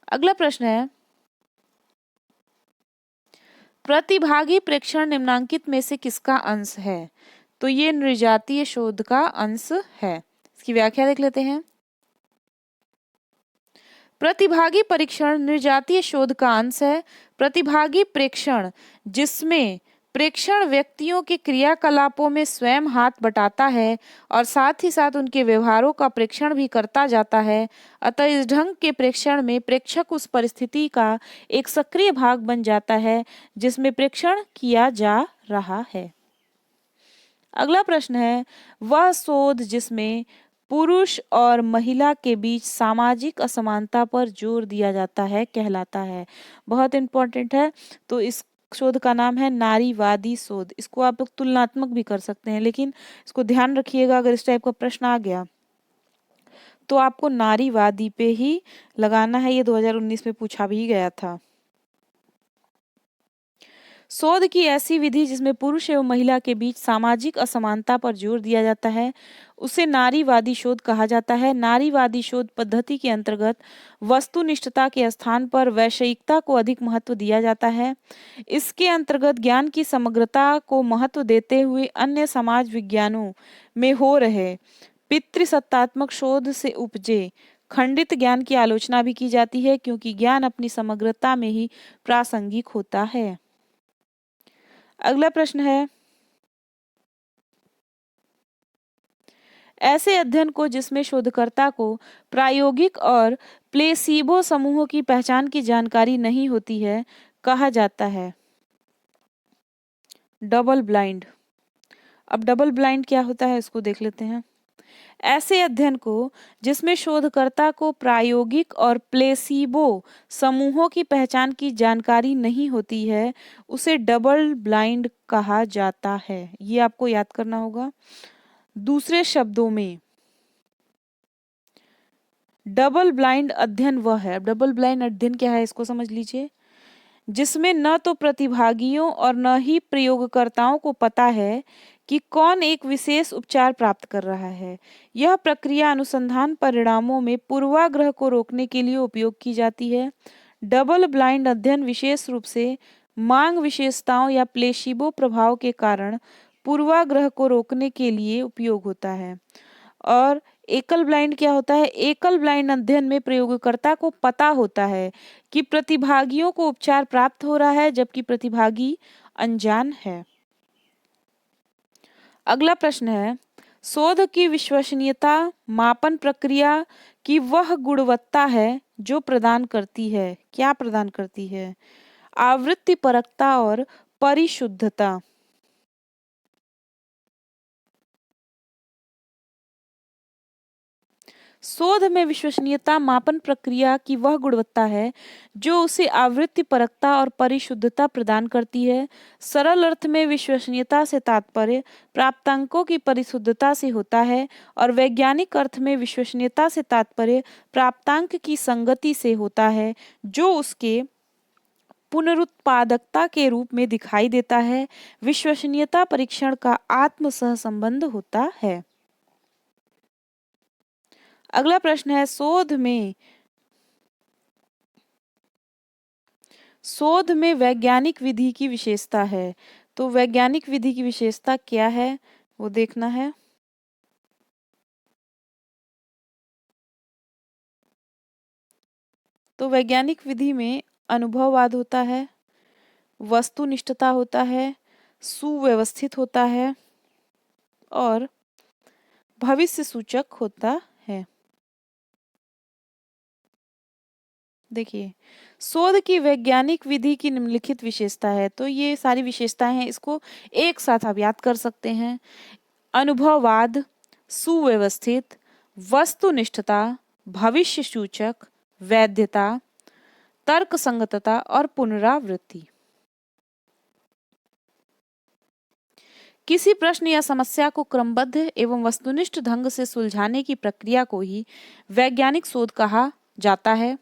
अगला प्रश्न है, प्रतिभागी प्रेक्षण निम्नांकित में से किसका अंश है? तो ये नृजातीय शोध का अंश है। इसकी व्याख्या देख लेते हैं। प्रतिभागी परीक्षण नृजातीय शोध का अंश है। प्रतिभागी प्रेक्षण, जिसमें प्रेक्षण व्यक्तियों के क्रियाकलापों में स्वयं हाथ बटाता है और साथ ही साथ उनके व्यवहारों का प्रेक्षण भी करता जाता है। अतः इस ढंग के प्रेक्षण में प्रेक्षक उस परिस्थिति का एक सक्रिय भाग बन जाता है जिसमें प्रेक्षण किया जा रहा है। अगला प्रश्न है, वह शोध जिसमें पुरुष और महिला के बीच सामाजिक असमानता पर जोर दिया जाता है कहलाता है। बहुत इंपॉर्टेंट है। तो इस शोध का नाम है नारीवादी शोध। इसको आप लोग तुलनात्मक भी कर सकते हैं, लेकिन इसको ध्यान रखिएगा, अगर इस टाइप का प्रश्न आ गया तो आपको नारीवादी पे ही लगाना है। ये 2019 में पूछा भी गया था। शोध की ऐसी विधि जिसमें पुरुष एवं महिला के बीच सामाजिक असमानता पर जोर दिया जाता है उसे नारीवादी शोध कहा जाता है। नारीवादी शोध पद्धति के अंतर्गत वस्तुनिष्ठता के स्थान पर वैषयिकता को अधिक महत्व दिया जाता है। इसके अंतर्गत ज्ञान की समग्रता को महत्व देते हुए अन्य समाज विज्ञानों में हो रहे पितृसत्तात्मक शोध से उपजे खंडित ज्ञान की आलोचना भी की जाती है, क्योंकि ज्ञान अपनी समग्रता में ही प्रासंगिक होता है। अगला प्रश्न है, ऐसे अध्ययन को जिसमें शोधकर्ता को प्रायोगिक और प्लेसीबो समूहों की पहचान की जानकारी नहीं होती है कहा जाता है डबल ब्लाइंड। अब डबल ब्लाइंड क्या होता है इसको देख लेते हैं। ऐसे अध्ययन को जिसमें शोधकर्ता को प्रायोगिक और प्लेसीबो समूहों की पहचान की जानकारी नहीं होती है उसे डबल ब्लाइंड कहा जाता है। ये आपको याद करना होगा। दूसरे शब्दों में डबल ब्लाइंड अध्ययन वह है, डबल ब्लाइंड अध्ययन क्या है इसको समझ लीजिए, जिसमें न तो प्रतिभागियों और न ही प्रयोगकर्ताओं को पता है कि कौन एक विशेष उपचार प्राप्त कर रहा है। यह प्रक्रिया अनुसंधान परिणामों में पूर्वाग्रह को रोकने के लिए उपयोग की जाती है। डबल ब्लाइंड अध्ययन विशेष रूप से मांग विशेषताओं या प्लेसिबो प्रभाव के कारण पूर्वाग्रह को रोकने के लिए उपयोग होता है। और एकल ब्लाइंड क्या होता है? एकल ब्लाइंड अध्ययन में प्रयोगकर्ता को पता होता है कि प्रतिभागियों को उपचार प्राप्त हो रहा है, जबकि प्रतिभागी अनजान है। अगला प्रश्न है, शोध की विश्वसनीयता मापन प्रक्रिया की वह गुणवत्ता है जो प्रदान करती है। क्या प्रदान करती है? आवृत्ति परकता और परिशुद्धता। शोध में विश्वसनीयता मापन प्रक्रिया की वह गुणवत्ता है जो उसे आवृत्ति परकता और परिशुद्धता प्रदान करती है। सरल अर्थ में विश्वसनीयता से तात्पर्य प्राप्तांकों की परिशुद्धता से होता है और वैज्ञानिक अर्थ में विश्वसनीयता से तात्पर्य प्राप्तांक की संगति से होता है जो उसके पुनरुत्पादकता के रूप में दिखाई देता है। विश्वसनीयता परीक्षण का आत्म सहसंबंध होता है। अगला प्रश्न है, शोध में वैज्ञानिक विधि की विशेषता है। तो वैज्ञानिक विधि की विशेषता क्या है वो देखना है। तो वैज्ञानिक विधि में अनुभववाद होता है, वस्तुनिष्ठता होता है, सुव्यवस्थित होता है और भविष्य सूचक होता है। देखिए, शोध की वैज्ञानिक विधि की निम्नलिखित विशेषता है। तो ये सारी विशेषताएं हैं, इसको एक साथ आप याद कर सकते हैं। अनुभववाद, सुव्यवस्थित, वस्तुनिष्ठता, भविष्य सूचक, वैधता, तर्क संगतता और पुनरावृत्ति। किसी प्रश्न या समस्या को क्रमबद्ध एवं वस्तुनिष्ठ ढंग से सुलझाने की प्रक्रिया को ही वैज्ञानिक शोध कहा जाता है।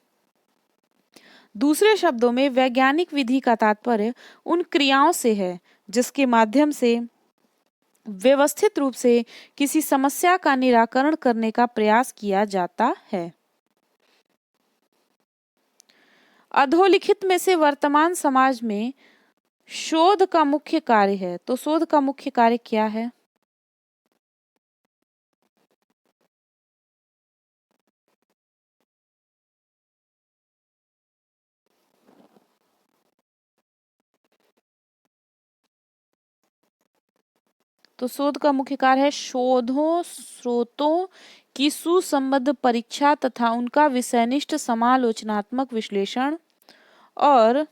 दूसरे शब्दों में वैज्ञानिक विधि का तात्पर्य उन क्रियाओं से है जिसके माध्यम से व्यवस्थित रूप से किसी समस्या का निराकरण करने का प्रयास किया जाता है। अधोलिखित में से वर्तमान समाज में शोध का मुख्य कार्य है। तो शोध का मुख्य कार्य क्या है? तो शोध का मुख्य कार्य है शोधों स्रोतों की सुसंबद्ध परीक्षा तथा उनका विषयनिष्ठ समालोचनात्मक विश्लेषण और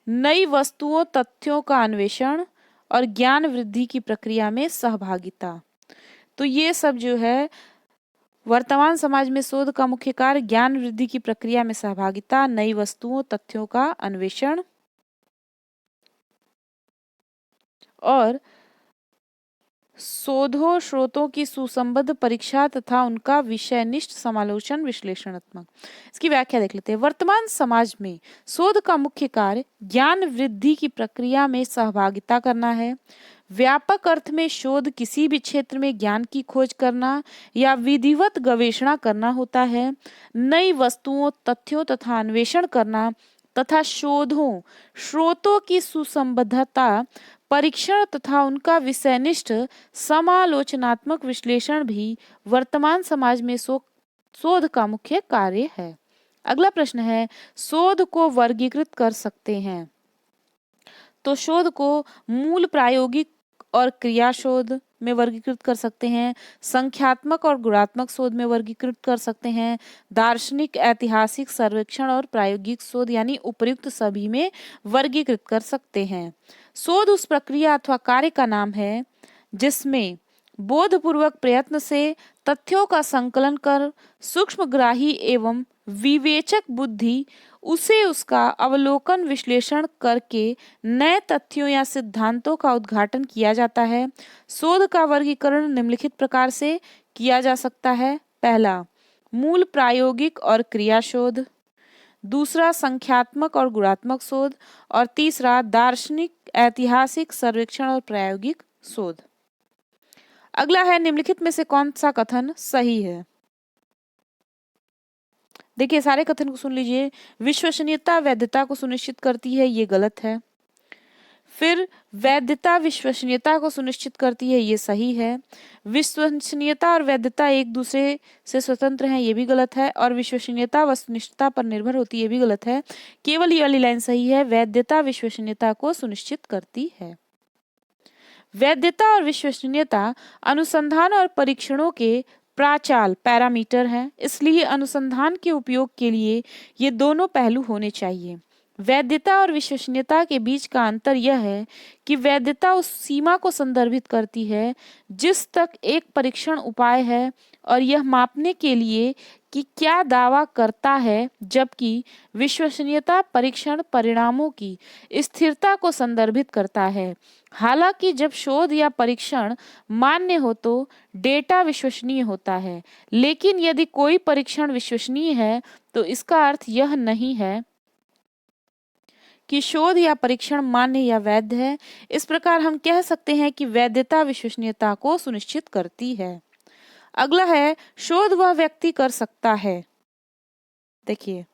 नई वस्तुओं तथ्यों का अन्वेषण और ज्ञान वृद्धि की प्रक्रिया में सहभागिता। तो ये सब जो है वर्तमान समाज में शोध का मुख्य कार्य ज्ञान वृद्धि की प्रक्रिया में सहभागिता, नई वस्तुओं तथ्यों का अन्वेषण और शोधों स्रोतों की सुसंबद्ध परीक्षा तथा उनका विषयनिष्ठ समालोचन विश्लेषणात्मक। इसकी व्याख्या देख लेते हैं। वर्तमान समाज में शोध का मुख्य कार्य ज्ञान वृद्धि की प्रक्रिया में सहभागिता करना है। व्यापक अर्थ में शोध किसी भी क्षेत्र में ज्ञान की खोज करना या विधिवत गवेषणा करना होता है। नई वस्तुओं तथ्यों तथा अन्वेषण करना तथा शोधों स्रोतों की सुसंबद्धता परीक्षण तथा उनका विषयनिष्ठ समालोचनात्मक विश्लेषण भी वर्तमान समाज में शोध का मुख्य कार्य है। अगला प्रश्न है, शोध को वर्गीकृत कर सकते हैं। तो शोध को मूल प्रायोगिक और क्रिया शोध में वर्गीकृत कर सकते हैं, संख्यात्मक और गुणात्मक शोध में वर्गीकृत कर सकते हैं, दार्शनिक, ऐतिहासिक, सर्वेक्षण और प्रायोगिक शोध यानी उपर्युक्त सभी में वर्गीकृत कर सकते हैं। शोध उस प्रक्रिया अथवा कार्य का नाम है जिसमें बोधपूर्वक प्रयत्न से तथ्यों का संकलन कर सूक्ष्मग्राही एवं विवेचक बुद्धि उसे उसका अवलोकन विश्लेषण करके नए तथ्यों या सिद्धांतों का उद्घाटन किया जाता है। शोध का वर्गीकरण निम्नलिखित प्रकार से किया जा सकता है। पहला, मूल प्रायोगिक और क्रिया शोध। दूसरा, संख्यात्मक और गुणात्मक शोध। और तीसरा, दार्शनिक, ऐतिहासिक, सर्वेक्षण और प्रायोगिक शोध। अगला है, निम्नलिखित में से कौन सा कथन सही है। देखिए सारे कथन को सुन लीजिए। विश्वसनीयता वैधता को सुनिश्चित करती है, ये गलत है। फिर वैधता विश्वसनीयता को सुनिश्चित करती है, ये सही है। विश्वसनीयता और वैधता एक दूसरे से स्वतंत्र हैं, ये भी गलत है। और विश्वसनीयता वस्तुनिष्ठता पर निर्भर होती है, ये भी गलत है। केवल ये वाली लाइन सही है, वैधता विश्वसनीयता को सुनिश्चित करती है। वैधता और विश्वसनीयता अनुसंधान और परीक्षणों के प्राचाल पैरामीटर हैं, इसलिए अनुसंधान के उपयोग के लिए ये दोनों पहलू होने चाहिए। वैधता और विश्वसनीयता के बीच का अंतर यह है कि वैधता उस सीमा को संदर्भित करती है जिस तक एक परीक्षण उपाय है और यह मापने के लिए कि क्या दावा करता है, जबकि विश्वसनीयता परीक्षण परिणामों की स्थिरता को संदर्भित करता है। हालांकि जब शोध या परीक्षण मान्य हो तो डेटा विश्वसनीय होता है, लेकिन यदि कोई परीक्षण विश्वसनीय है तो इसका अर्थ यह नहीं है कि शोध या परीक्षण मान्य या वैध है। इस प्रकार हम कह सकते हैं कि वैधता विश्वसनीयता को सुनिश्चित करती है। अगला है, शोध वह व्यक्ति कर सकता है। देखिए,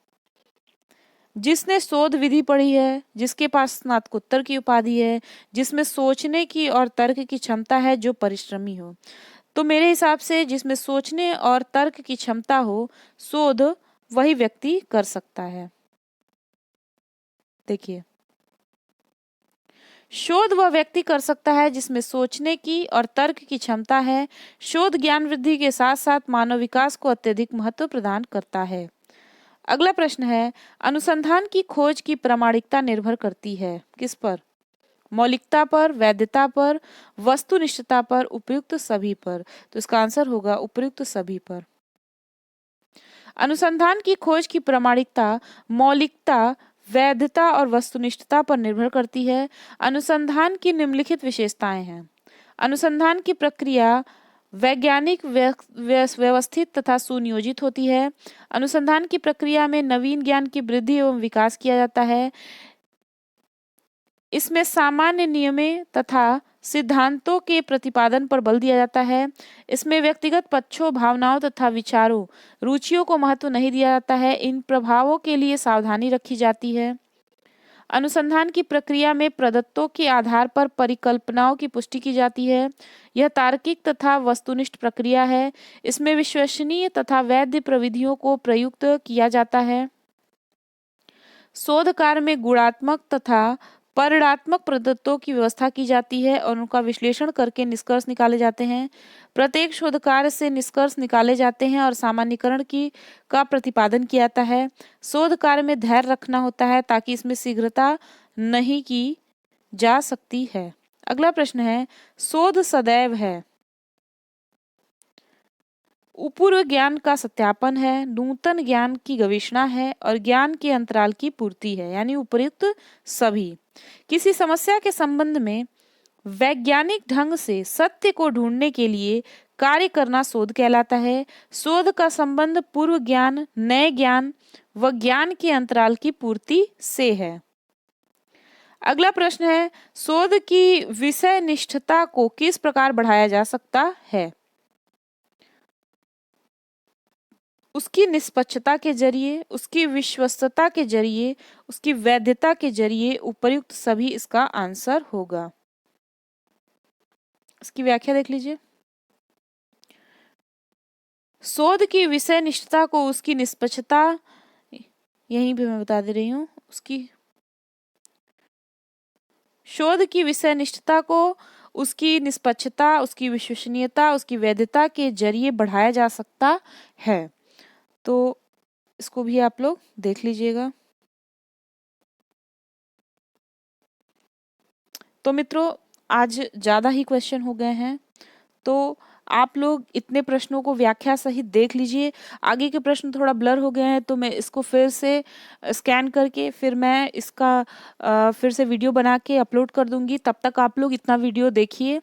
जिसने शोध विधि पढ़ी है, जिसके पास स्नातकोत्तर की उपाधि है, जिसमें सोचने की और तर्क की क्षमता है, जो परिश्रमी हो। तो मेरे हिसाब से जिसमें सोचने और तर्क की क्षमता हो, शोध वही व्यक्ति कर सकता है। देखिए, शोध वह व्यक्ति कर सकता है जिसमें सोचने की और तर्क की क्षमता है। शोध ज्ञान वृद्धि के साथ साथ मानव विकास को अत्यधिक महत्व प्रदान करता है। अगला प्रश्न है, अनुसंधान की खोज की प्रामाणिकता निर्भर करती है किस पर? मौलिकता पर, वैधता पर, वस्तुनिष्ठता पर, उपयुक्त सभी पर। तो इसका आंसर होगा उपयुक्त सभी पर। अनुसंधान की खोज की प्रामाणिकता मौलिकता, वैधता और वस्तुनिष्ठता पर निर्भर करती है। अनुसंधान की निम्नलिखित विशेषताएं हैं। अनुसंधान की प्रक्रिया वैज्ञानिक व्यवस्थित तथा सुनियोजित होती है। अनुसंधान की प्रक्रिया में नवीन ज्ञान की वृद्धि एवं विकास किया जाता है। इसमें सामान्य नियमों तथा सिद्धांतों के प्रतिपादन पर बल दिया जाता है। इसमें व्यक्तिगत पक्षों, भावनाओं तथा विचारों, रुचियों को महत्व नहीं दिया जाता है। इन प्रभावों के लिए सावधानी रखी जाती है। अनुसंधान की प्रक्रिया में प्रदत्तों के आधार पर परिकल्पनाओं की पुष्टि की जाती है। यह तार्किक तथा वस्तुनिष्ठ प्रक्रिया है। इसमें विश्वसनीय तथा वैध प्रविधियों को प्रयुक्त किया जाता है। शोध कार्य में गुणात्मक तथा परिणात्मक प्रदत्तों की व्यवस्था की जाती है और उनका विश्लेषण करके निष्कर्ष निकाले जाते हैं। प्रत्येक शोध कार्य से निष्कर्ष निकाले जाते हैं और सामान्यीकरण का प्रतिपादन किया जाता है। शोध कार्य में धैर्य रखना होता है ताकि इसमें शीघ्रता नहीं की जा सकती है। अगला प्रश्न है, शोध सदैव है। पूर्व ज्ञान का सत्यापन है, नूतन ज्ञान की गवेषणा है और ज्ञान के अंतराल की पूर्ति है, यानी उपयुक्त सभी। किसी समस्या के संबंध में वैज्ञानिक ढंग से सत्य को ढूंढने के लिए कार्य करना शोध कहलाता है। शोध का संबंध पूर्व ज्ञान, नए ज्ञान व ज्ञान के अंतराल की पूर्ति से है। अगला प्रश्न है, शोध की विषय निष्ठता को किस प्रकार बढ़ाया जा सकता है? उसकी निष्पक्षता के जरिए, उसकी विश्वस्तता के जरिए, उसकी वैधता के जरिए, उपर्युक्त सभी इसका आंसर होगा। इसकी व्याख्या देख लीजिए। शोध की विषय निष्ठता को उसकी निष्पक्षता, यहीं पे मैं बता दे रही हूँ, उसकी शोध की विषय निष्ठता को उसकी निष्पक्षता, उसकी विश्वसनीयता, उसकी वैधता के जरिए बढ़ाया जा सकता है। तो इसको भी आप लोग देख लीजिएगा। तो मित्रों, आज ज़्यादा ही क्वेश्चन हो गए हैं, तो आप लोग इतने प्रश्नों को व्याख्या सहित देख लीजिए। आगे के प्रश्न थोड़ा ब्लर हो गए हैं, तो मैं इसको फिर से स्कैन करके फिर मैं इसका फिर से वीडियो बना के अपलोड कर दूंगी। तब तक आप लोग इतना वीडियो देखिए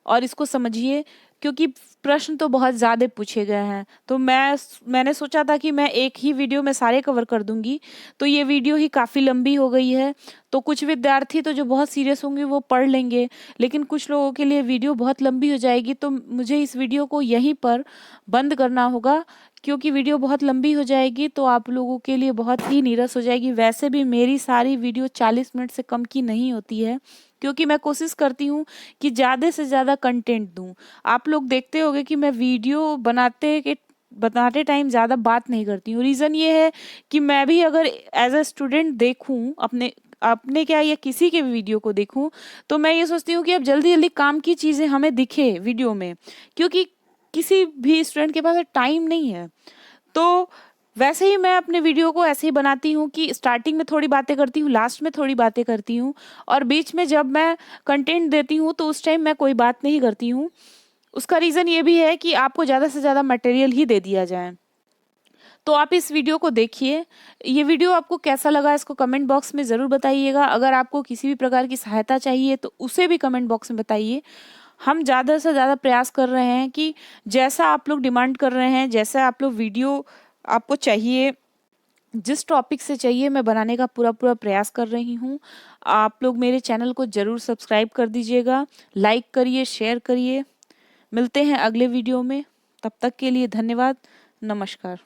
और इसको समझिए, क्योंकि प्रश्न तो बहुत ज़्यादा पूछे गए हैं। तो मैंने सोचा था कि मैं एक ही वीडियो में सारे कवर कर दूंगी, तो ये वीडियो ही काफ़ी लंबी हो गई है। तो कुछ विद्यार्थी तो जो बहुत सीरियस होंगे वो पढ़ लेंगे, लेकिन कुछ लोगों के लिए वीडियो बहुत लंबी हो जाएगी, तो मुझे इस वीडियो को यहीं पर बंद करना होगा, क्योंकि वीडियो बहुत लंबी हो जाएगी तो आप लोगों के लिए बहुत ही नीरस हो जाएगी। वैसे भी मेरी सारी वीडियो 40 मिनट से कम की नहीं होती है, क्योंकि मैं कोशिश करती हूँ कि ज़्यादा से ज़्यादा कंटेंट दूँ। आप लोग देखते होंगे कि मैं वीडियो बनाते टाइम ज़्यादा बात नहीं करती हूँ। रीज़न ये है कि मैं भी अगर एज अ स्टूडेंट देखूँ, अपने क्या या किसी के वीडियो को देखूं, तो मैं ये सोचती हूँ कि अब जल्दी जल्दी काम की चीज़ें हमें दिखे वीडियो में, क्योंकि किसी भी स्टूडेंट के पास टाइम नहीं है। तो वैसे ही मैं अपने वीडियो को ऐसे ही बनाती हूँ कि स्टार्टिंग में थोड़ी बातें करती हूँ, लास्ट में थोड़ी बातें करती हूँ, और बीच में जब मैं कंटेंट देती हूँ तो उस टाइम मैं कोई बात नहीं करती हूँ। उसका रीज़न ये भी है कि आपको ज़्यादा से ज़्यादा मटेरियल ही दे दिया जाए। तो आप इस वीडियो को देखिए। ये वीडियो आपको कैसा लगा इसको कमेंट बॉक्स में ज़रूर बताइएगा। अगर आपको किसी भी प्रकार की सहायता चाहिए तो उसे भी कमेंट बॉक्स में बताइए। हम ज़्यादा से ज़्यादा प्रयास कर रहे हैं कि जैसा आप लोग डिमांड कर रहे हैं, जैसा आप लोग वीडियो आपको चाहिए, जिस टॉपिक से चाहिए, मैं बनाने का पूरा पूरा प्रयास कर रही हूँ। आप लोग मेरे चैनल को ज़रूर सब्सक्राइब कर दीजिएगा, लाइक करिए, शेयर करिए। मिलते हैं अगले वीडियो में, तब तक के लिए धन्यवाद, नमस्कार।